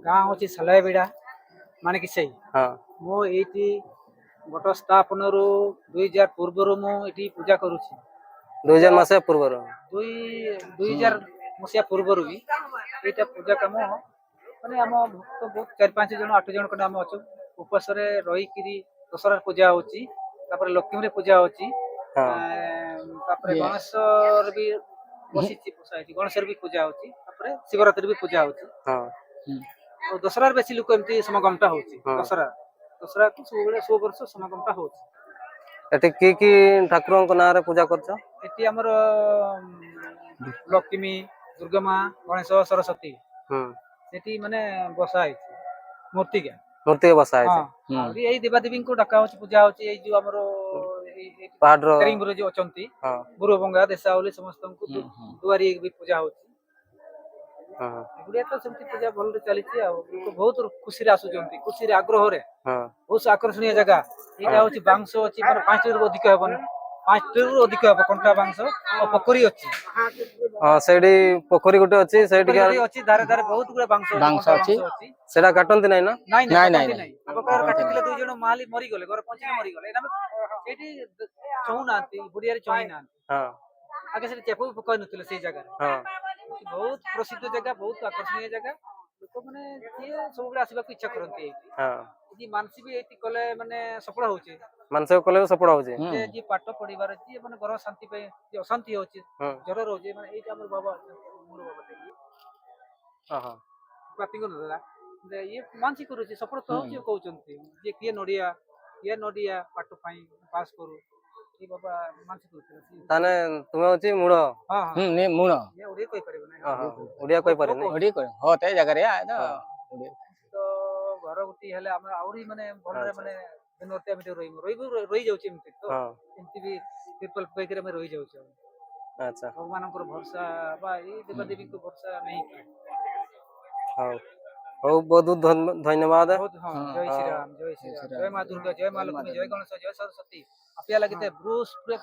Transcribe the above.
ଗାଁ ହଉଛି ସାଲାଇବିଡା ମାଣିକିସାହି। ହଁ ମୁଁ ଏଇଠି ମଠ ସ୍ଥାପନରୁ 2000 ପୂର୍ବରୁ ମୁଁ ଏଠି ପୂଜା କରୁଛି। 2000 ମସିହା ପୂର୍ବରୁ 2000 ମସିହା ପୂର୍ବରୁ ବି ଏଇଟା ପୂଜା କାମ ମାନେ ଆମ ଭକ୍ତ ବହୁତ 4-5 ଜଣ 8 ଜଣ ଖଣ୍ଡେ ଆମେ ଅଛୁ। ଉପାସରେ ରହିକିରି ଦଶହରା ପୂଜା ହଉଛି, ତାପରେ ଲକ୍ଷ୍ମୀରେ ପୂଜା ହଉଛି, ହଁ ତାପରେ ଗଣେଶର ବି ବସିଛି ପୂଜା ହେଇଛି, ଗଣେଶର ବି ପୂଜା ହଉଛି, ତାପରେ ଶିବରାତ୍ରି ବି ପୂଜା ହଉଛି। ହଁ ଆଉ ଦଶହରାରେ ବେଶୀ ଲୋକ ଏମିତି ସମାଗମଟା ହଉଛି। ହଁ। ଦଶହରାକୁ ସବୁବେଳେ ସବୁ ବର୍ଷ ସମାଗମଟା ହଉଛି। ଏଠି କି ଠାକୁରଙ୍କ ନାଁରେ ପୂଜା କରୁଛ? ଏଠି ଆମର ଲକ୍ଷ୍ମୀ, ଦୁର୍ଗମା, ଗଣେଶ, ସରସ୍ୱତୀ ହୁଁ ସେଠି ମାନେ ବସା ହେଇଛି ମୂର୍ତ୍ତିକା। ମୂର୍ତ୍ତି ବସା ହଁ, ହେଇଛି। ଆହୁରି ଏଇ ଦେବାଦେବୀଙ୍କୁ ଡକା ହଉଛି, ପୂଜା ହଉଛି। ଏଇ ଯୋଉ ଆମର ପାହାଡର ତେରିଙ୍ଗରେ ଯୋଉ ଅଛନ୍ତି ହଁ ବୁରୁବଙ୍ଗା, ଦେଶାଉଲି ସମସ୍ତଙ୍କୁ ଦୁଆରି ବି ପୂଜା ହଉଛି। ହଁ ଏଗୁଡିଆ ତ ସେମିତି ପୂଜା ଭଲରେ ଚାଲିଛି ଆଉ ଲୋକ ବହୁତ ଖୁସିରେ ଆସୁଛନ୍ତି, ଖୁସିରେ ଆଗ୍ରହରେ। ହଁ ବହୁତ ଆକର୍ଷଣୀୟ ଜାଗା ଏଇଟା ହଉଛି। ବାଉଁଶ ଅଛି ମାନେ 5ଟିରୁ ଅଧିକ ହେବନି, 5ଟିରୁ ଅଧିକ ହବ କଣ୍ଟା ବାଉଁଶ ଆଉ ପୋଖରୀ ଅଛି। ହଁ ସେଇଠି ପୋଖରୀ ଗୋଟେ ଅଛି, ସେଇଠି ପୋଖରୀ ଅଛି, ଧାରେ ଧାରେ ବହୁତ ଗୁଡେ ବାଉଁଶ ଅଛି। ସେଟା କାଟନ୍ତି ନାଇଁ ନା? ନାଇଁ ନାଇଁ ଆଗ କାଳରେ କାଟିଥିଲେ 2 ଜଣ ମାଲି ମରିଗଲେ, ଘର ପହଞ୍ଚିଲେ ମରିଗଲେ। ସେଇଠି ଚହୁନାହାନ୍ତି, ବୁଡିଆରେ ଚହି ନାହାନ୍ତି। ହଁ ଆଗେ ସେଠି ଚେପ ବି ପକାଇ ନଥିଲେ ସେଇ ଜାଗାରେ। ହଁ ବହୁତ ପ୍ରସିଦ୍ଧ ଜାଗା, ବହୁତ ଆକର୍ଷଣୀୟ ଜାଗା। ଲୋକମାନେ କିଏ ସବୁବେଳେ ଆସିବାକୁ ଇଚ୍ଛା କରନ୍ତି ଏଇଠି। ହଁ ଏଠି ମାନସି ବି ଏଇଠି କଲେ ମାନେ ସଫଳ ହଉଛି। ମାନସିକ କଲେ ବି ସଫଳ ହଉଛି। ଯେ ଯିଏ ପାଠ ପଢିବାର, ଯିଏ ମାନେ ଘର ଶାନ୍ତି ପାଇଁ, ଯିଏ ଅଶାନ୍ତି ହଉଛି, ହଁ ଜ୍ୱର ରହୁଛି, ମାନେ ଏଇଠି ଆମର ବାବା ମୋର ବାବା ହଁ ପାଟି କରୁଥିଲା ଯେ ଇଏ ମାନସି କରୁଛି, ସଫଳ ତ ହଉଛି କହୁଛନ୍ତି। ଯେ କିଏ ନଡିଆ ପାଠ ପାଇଁ ପାସ୍ କରୁ, ଏ ବାବା ମାନସି କରୁଥିଲେ। ତାହେଲେ ତୁମେ ହଉଛି ମୂଳ। ହଁ ହଁ ମୁଣ ଇଏ ଓଡ଼ିଆ କହିପାରିବ ନାହିଁ। ଓଡିଆ କହିପାରିନି। ଓଡି କରେ ହଁ ତେ ଜାଗାରେ ତ ଘର ଗୋଟି ହେଲେ ଆମେ ଆହୁରି ମାନେ ଭଲରେ ମାନେ ଦିନରାତି ଆମେ ରହିଯାଉଛି ଏମିତି ତ ହଁ ଏମିତି ବି ତ୍ରିପଲ ପାଇକରି ଆମେ ରହିଯାଉଛୁ। ଆଚ୍ଛା ଭଗବାନଙ୍କର ଭରସା ବା ଏଇ ଦେବାଦେବୀଙ୍କ ଭରସା ନେଇକି। ହଉ ହଉ, ବହୁତ ବହୁତ ଧନ୍ୟବାଦ। ବହୁତ ହଁ, ଜୟ ଶ୍ରୀରାମ, ଜୟ ଶ୍ରୀରାମ, ଜୟ ମା ଦୁର୍ଗା, ଜୟ ମା ଲକ୍ଷ୍ମୀ, ଜୟ ଗଣେଶ, ଜୟ ସରସ୍ୱତୀ। आपल्याला किती ब्रूस पुरे